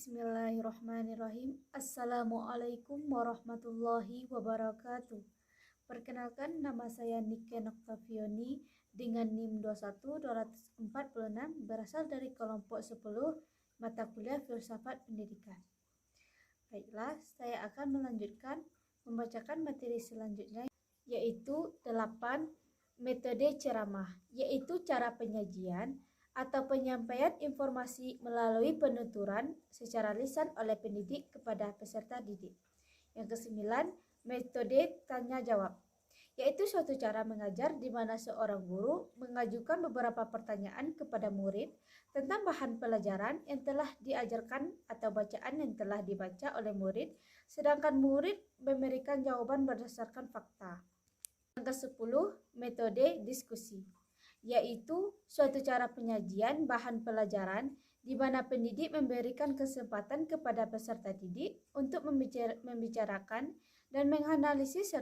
Bismillahirrahmanirrahim. Assalamualaikum warahmatullahi wabarakatuh. Perkenalkan, nama saya Nike Noktavioni dengan NIM 21246, berasal dari kelompok 10 mata kuliah Filsafat Pendidikan. Baiklah, saya akan melanjutkan membacakan materi selanjutnya, yaitu 8 metode ceramah, yaitu cara penyajian atau penyampaian informasi melalui penuturan secara lisan oleh pendidik kepada peserta didik. Yang kesembilan, metode tanya jawab, yaitu suatu cara mengajar di mana seorang guru mengajukan beberapa pertanyaan kepada murid tentang bahan pelajaran yang telah diajarkan atau bacaan yang telah dibaca oleh murid, sedangkan murid memberikan jawaban berdasarkan fakta. Yang ke-10, metode diskusi, yaitu suatu cara penyajian bahan pelajaran di mana pendidik memberikan kesempatan kepada peserta didik untuk membicarakan dan menganalisis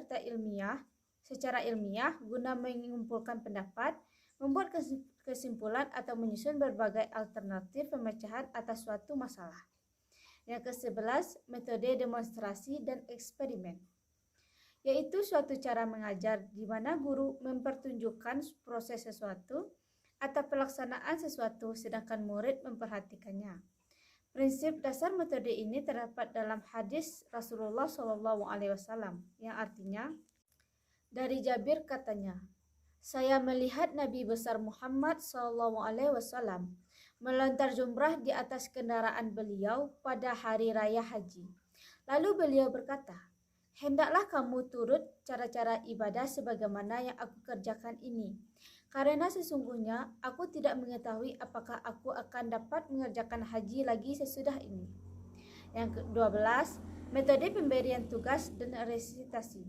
secara ilmiah guna mengumpulkan pendapat, membuat kesimpulan atau menyusun berbagai alternatif pemecahan atas suatu masalah. Yang ke-11, metode demonstrasi dan eksperimen, yaitu suatu cara mengajar di mana guru mempertunjukkan proses sesuatu atau pelaksanaan sesuatu sedangkan murid memperhatikannya. Prinsip dasar metode ini terdapat dalam hadis Rasulullah SAW yang artinya, dari Jabir katanya, saya melihat Nabi besar Muhammad SAW melontar jumrah di atas kendaraan beliau pada hari raya haji. Lalu beliau berkata, hendaklah kamu turut cara-cara ibadah sebagaimana yang aku kerjakan ini, karena sesungguhnya aku tidak mengetahui apakah aku akan dapat mengerjakan haji lagi sesudah ini. Yang ke-12, metode pemberian tugas dan resitasi,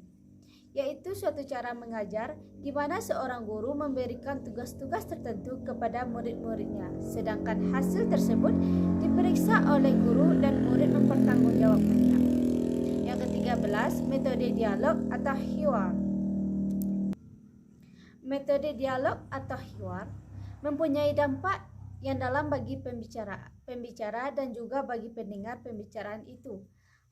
yaitu suatu cara mengajar di mana seorang guru memberikan tugas-tugas tertentu kepada murid-muridnya, sedangkan hasil tersebut diperiksa oleh guru dan murid mempertanggungjawabkannya. Yang ke-13, metode dialog atau hiwar. Metode dialog atau hiwar mempunyai dampak yang dalam bagi pembicara dan juga bagi pendengar pembicaraan itu.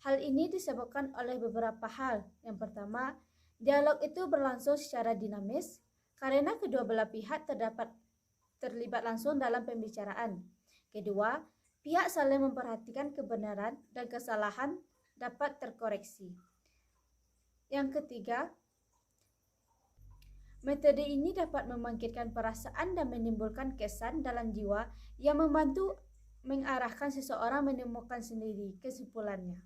Hal ini disebabkan oleh beberapa hal. Yang pertama, dialog itu berlangsung secara dinamis karena kedua belah pihak terlibat langsung dalam pembicaraan. Kedua, pihak saling memperhatikan kebenaran dan kesalahan dapat terkoreksi. Yang ketiga, metode ini dapat membangkitkan perasaan dan menimbulkan kesan dalam jiwa yang membantu mengarahkan seseorang menemukan sendiri kesimpulannya.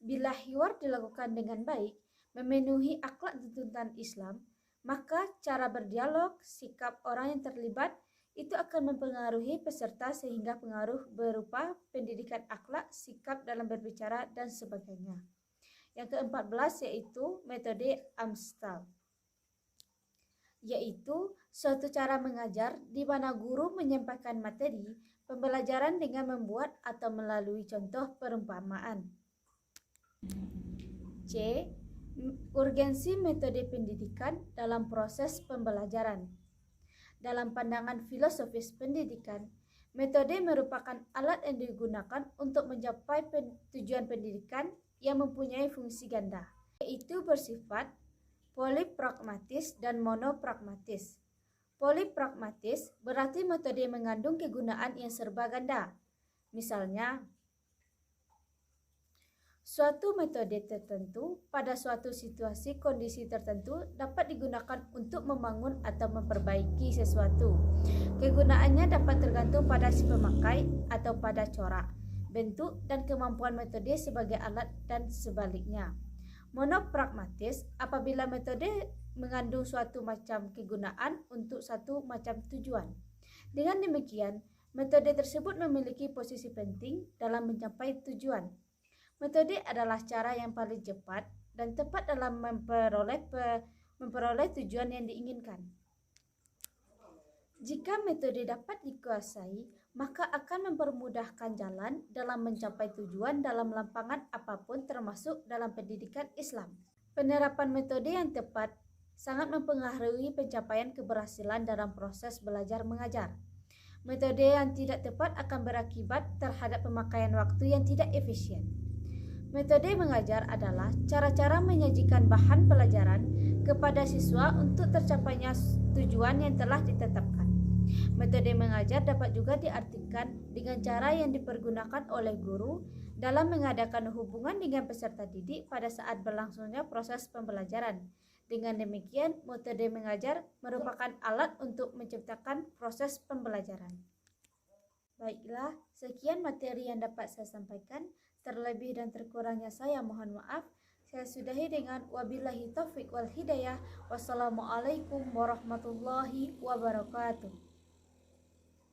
Bila hiwar dilakukan dengan baik, memenuhi akhlak dan tuntunan Islam, maka cara berdialog, sikap orang yang terlibat itu akan mempengaruhi peserta sehingga pengaruh berupa pendidikan akhlak, sikap dalam berbicara, dan sebagainya. Yang ke-14 yaitu metode Amstel, yaitu suatu cara mengajar di mana guru menyampaikan materi pembelajaran dengan membuat atau melalui contoh perumpamaan. C. Urgensi metode pendidikan dalam proses pembelajaran. Dalam pandangan filosofis pendidikan, metode merupakan alat yang digunakan untuk mencapai tujuan pendidikan yang mempunyai fungsi ganda, yaitu bersifat polipragmatis dan monopragmatis. Polipragmatis berarti metode mengandung kegunaan yang serba ganda. Misalnya, suatu metode tertentu pada suatu situasi kondisi tertentu dapat digunakan untuk membangun atau memperbaiki sesuatu. Kegunaannya dapat tergantung pada si pemakai atau pada corak, bentuk, dan kemampuan metode sebagai alat dan sebaliknya. Monopragmatis apabila metode mengandung suatu macam kegunaan untuk satu macam tujuan. Dengan demikian, metode tersebut memiliki posisi penting dalam mencapai tujuan. Metode adalah cara yang paling cepat dan tepat dalam memperoleh tujuan yang diinginkan. Jika metode dapat dikuasai, maka akan mempermudahkan jalan dalam mencapai tujuan dalam lampangan apapun termasuk dalam pendidikan Islam. Penerapan metode yang tepat sangat mempengaruhi pencapaian keberhasilan dalam proses belajar mengajar. Metode yang tidak tepat akan berakibat terhadap pemakaian waktu yang tidak efisien. Metode mengajar adalah cara-cara menyajikan bahan pelajaran kepada siswa untuk tercapainya tujuan yang telah ditetapkan. Metode mengajar dapat juga diartikan dengan cara yang dipergunakan oleh guru dalam mengadakan hubungan dengan peserta didik pada saat berlangsungnya proses pembelajaran. Dengan demikian, metode mengajar merupakan alat untuk menciptakan proses pembelajaran. Baiklah, sekian materi yang dapat saya sampaikan. Terlebih dan terkurangnya saya mohon maaf. Saya sudahi dengan wabillahi taufiq wal hidayah. Wassalamualaikum warahmatullahi wabarakatuh.